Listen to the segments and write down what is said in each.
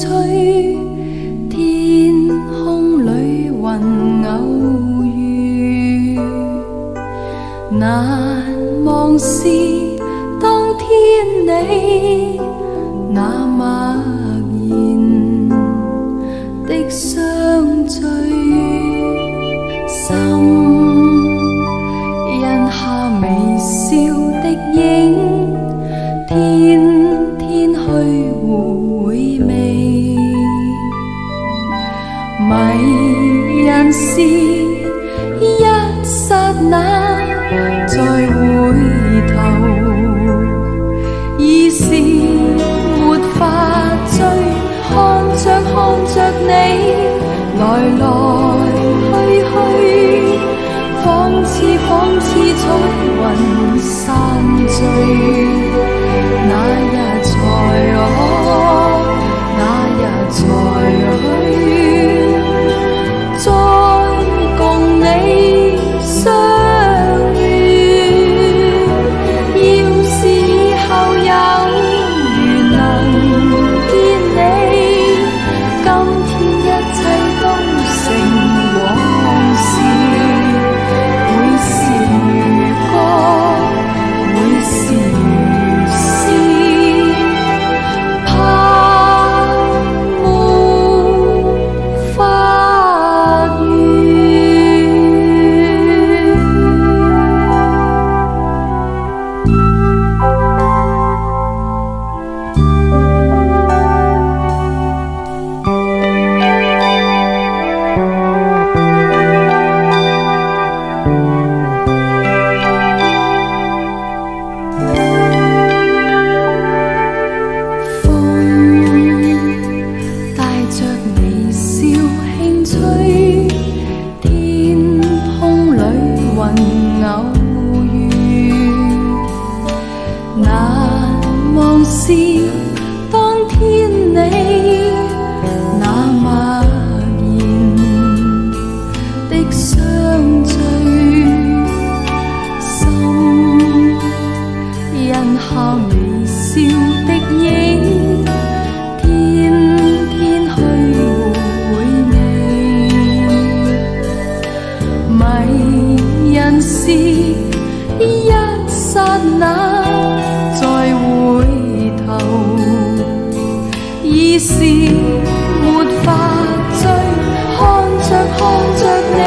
吹，天空裏雲偶遇。難忘是當天你那默然的相聚，心印下微笑的影，天天去回味。迷人是一剎那再回頭，已是沒法追，看着你來去，仿似彩雲散聚，那日才可，那日才去，再共你相遇。要是以後有緣能見你，今天一切都成往事，會是如歌，會是如詩，怕沒法遇。難忘是當天你那默然的相聚，心印下微笑的影，天天去回味。迷人是一剎那再回頭，已是沒法追，看着你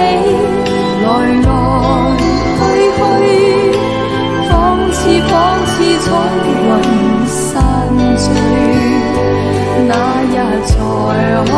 來去，仿似彩雲散聚，那日才可。